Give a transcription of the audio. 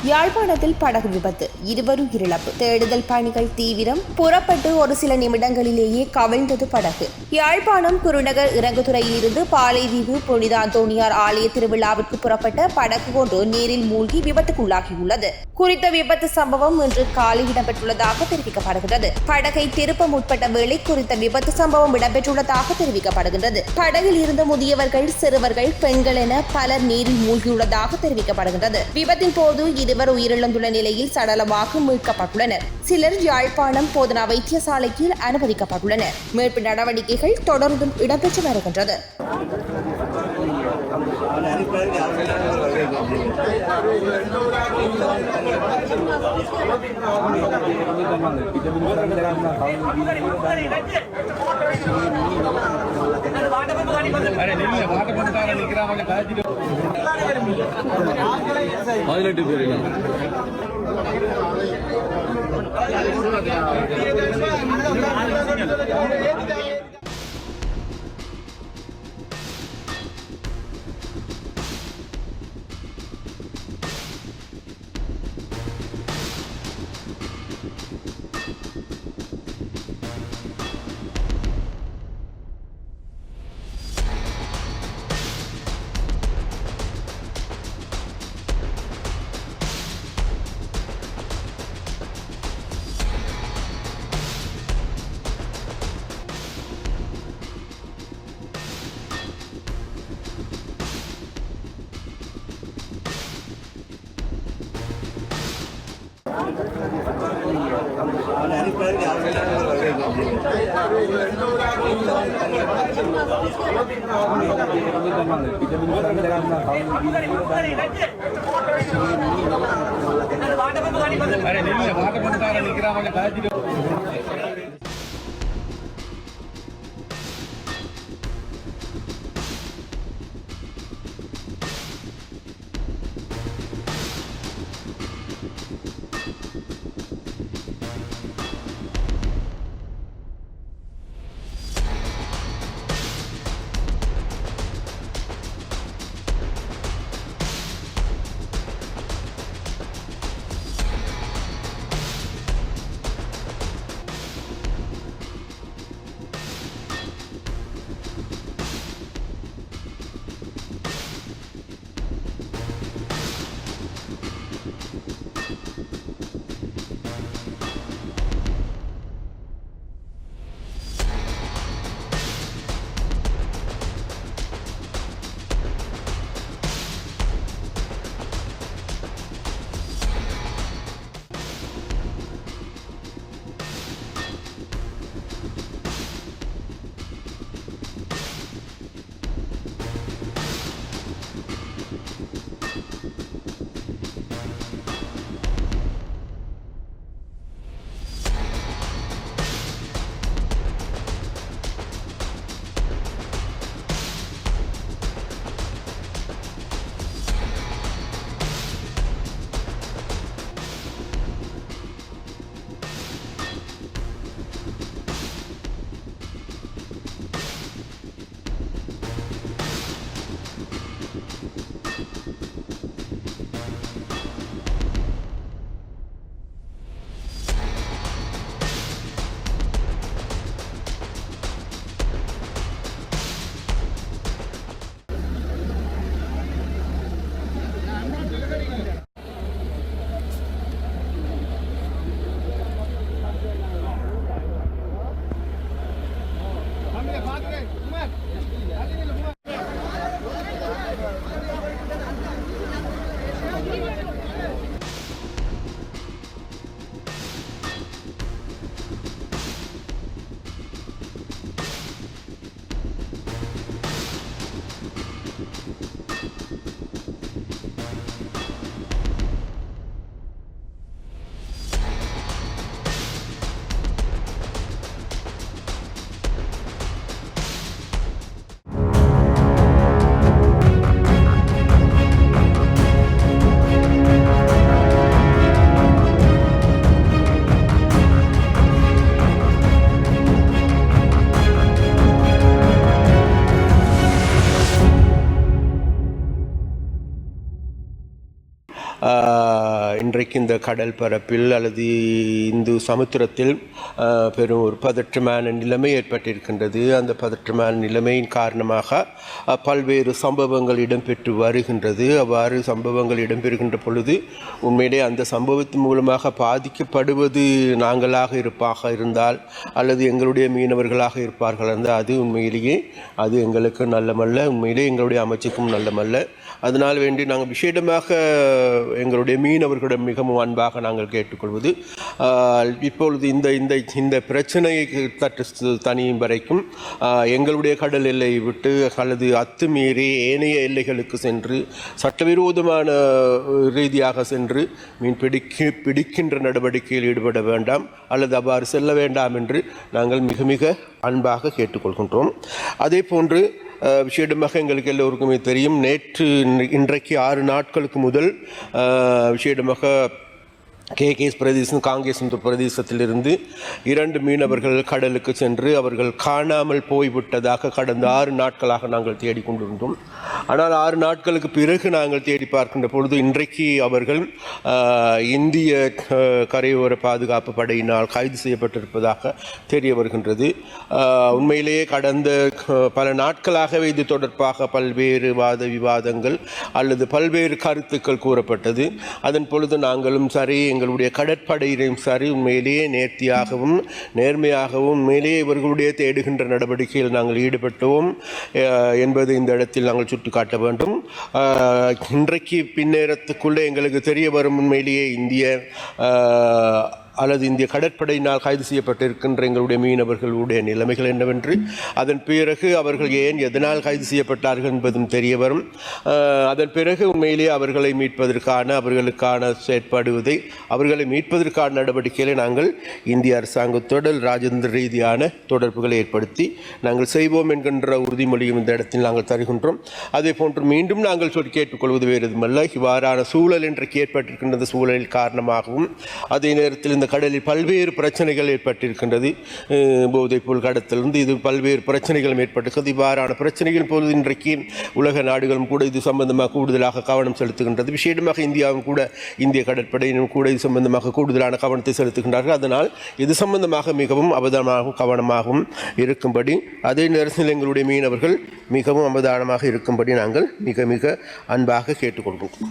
யாழ்ப்பாணத்தில் படகு விபத்து, இருவரும் இழப்பு. தேடுதல் பணிகள் தீவிரம். புறப்பட்டு ஒரு சில நிமிடங்களிலேயே கவிழ்ந்தது படகு. யாழ்ப்பாணம் குருநகர் இறங்குதுறையில் இருந்து பாலைதீவு புனித அந்தோணியார் ஆலய திருவிழாவிற்கு புறப்பட்ட படகு ஒன்று நீரில் மூழ்கி விபத்துக்குள்ளாகியுள்ளது. குறித்த விபத்து சம்பவம் இன்று காலை இடம்பெற்றுள்ளதாக தெரிவிக்கப்படுகிறது. படகை திருப்ப முற்பட்ட வேளை குறித்த விபத்து சம்பவம் இடம்பெற்றுள்ளதாக தெரிவிக்கப்படுகின்றது. படகில் இருந்த முதியவர்கள், சிறுவர்கள், பெண்கள் என பலர் நீரில் மூழ்கியுள்ளதாக தெரிவிக்கப்படுகின்றது. விபத்தின் போது இருவர் உயிரிழந்துள்ள நிலையில் சடலமாக மீட்கப்பட்டுள்ளனர். சிலர் யாழ்ப்பாணம் போதனா வைத்தியசாலைக்கு அனுமதிக்கப்பட்டுள்ளனர். மீட்பு நடவடிக்கைகள் தொடர்ந்தும் இடம்பெற்று வருகின்றது. இன்றைக்கு இந்த கடல் பரப்பில் அல்லது இந்து சமுத்திரத்தில் பெரும் ஒரு பதற்றமான நிலைமை ஏற்பட்டிருக்கின்றது. அந்த பதற்றமான நிலைமையின் காரணமாக பல்வேறு சம்பவங்கள் இடம்பெற்று வருகின்றது. அவ்வாறு சம்பவங்கள் இடம்பெறுகின்ற பொழுது உண்மையிலே அந்த சம்பவத்தின் மூலமாக பாதிக்கப்படுவது நாங்களாக இருந்தால் அல்லது எங்களுடைய மீனவர்களாக இருப்பார்கள் என்றால் அது உண்மையிலேயே அது எங்களுக்கு நல்லமல்ல, உண்மையிலே எங்களுடைய அமைச்சுக்கும் நல்லமல்ல. அதனால் வேண்டி நாங்கள் விசேடமாக எங்களுடைய மீனவர்களிடம் மிகவும் அன்பாக நாங்கள் கேட்டுக்கொள்வது, இப்பொழுது இந்த இந்த இந்த பிரச்சனையை தனியும் வரைக்கும் எங்களுடைய கடல் எல்லையை விட்டு அல்லது அத்துமீறி ஏனைய எல்லைகளுக்கு சென்று சட்டவிரோதமான ரீதியாக சென்று மீன் பிடிக்கின்ற நடவடிக்கையில் ஈடுபட வேண்டாம் அல்லது அவ்வாறு செல்ல வேண்டாம் என்று நாங்கள் மிக மிக அன்பாக கேட்டுக்கொள்கின்றோம். அதே போன்று விசேடமாக எங்களுக்கு எல்லோருக்குமே தெரியும், இன்றைக்கு 6 நாட்களுக்கு முதல் விசேடமாக கேகேஎஸ் பிரதேசம் காங்கேசன் பிரதேசத்திலிருந்து 2 மீனவர்கள் கடலுக்கு சென்று அவர்கள் காணாமல் போய்விட்டதாக கடந்த 6 நாட்களாக நாங்கள் தேடிக்கொண்டிருந்தோம். ஆனால் 6 நாட்களுக்கு பிறகு நாங்கள் தேடி பார்க்கின்ற பொழுது இன்றைக்கு அவர்கள் இந்திய கரையோர பாதுகாப்பு படையினால் கைது செய்யப்பட்டிருப்பதாக தெரிய வருகின்றது. உண்மையிலேயே கடந்த பல நாட்களாகவே இது தொடர்பாக பல்வேறு விவாதங்கள் அல்லது பல்வேறு கருத்துக்கள் கூறப்பட்டது. அதன் பொழுது நாங்களும் சரி, எங்களுடைய கடற்படையினரும் சரி, உண்மையிலேயே நேர்த்தியாகவும் நேர்மையாகவும் உண்மையிலேயே இவர்களுடைய தேடுகின்ற நடவடிக்கையில் நாங்கள் ஈடுபட்டோம் என்பது இந்த இடத்தில் நாங்கள் சுட்டிக்காட்ட வேண்டும். இன்றைக்கு பின்னேரத்துக்குள்ளே எங்களுக்கு தெரிய வரும் உண்மையிலேயே இந்திய கடற்படையினால் கைது செய்யப்பட்டிருக்கின்ற எங்களுடைய மீனவர்களுடைய நிலைமைகள் என்னவென்று, அதன் பிறகு அவர்கள் எதனால் கைது செய்யப்பட்டார்கள் என்பதும் தெரிய வரும். அதன் பிறகு உண்மையிலேயே அவர்களை மீட்பதற்கான அவர்களை மீட்பதற்கான நடவடிக்கைகளை நாங்கள் இந்திய அரசாங்கத்தோடு ராஜேந்திர ரீதியான தொடர்புகளை ஏற்படுத்தி நாங்கள் செய்வோம் என்கின்ற உறுதிமொழியும் இந்த இடத்தில் நாங்கள் தருகின்றோம். அதே போன்று மீண்டும் நாங்கள் கேட்டுக்கொள்வது வேறு எதுவுமல்ல, இவ்வாறான சூழல் இன்றைக்கு ஏற்பட்டிருக்கின்ற சூழலில் காரணமாகவும் அதே நேரத்தில் இந்த கடலில் பல்வேறு பிரச்சனைகள் ஏற்பட்டிருக்கின்றது. போதைப்பொருள் கடத்திலிருந்து இது பல்வேறு பிரச்சனைகளும் ஏற்பட்டிருக்கிறது. இவ்வாறான பிரச்சனைகள் போது இன்றைக்கு உலக நாடுகளும் கூட இது சம்பந்தமாக கூடுதலாக கவனம் செலுத்துகின்றது. விசேடமாக இந்தியாவும் கூட, இந்திய கடற்படையினும் கூட இது சம்பந்தமாக கூடுதலான கவனத்தை செலுத்துகின்றார்கள். அதனால் இது சம்பந்தமாக மிகவும் அவதானமாகவும் கவனமாகவும் இருக்கும்படி, அதே நேரத்தில் எங்களுடைய மீனவர்கள் மிகவும் அவதானமாக இருக்கும்படி நாங்கள் மிக மிக அன்பாக கேட்டுக்கொள்கிறோம்.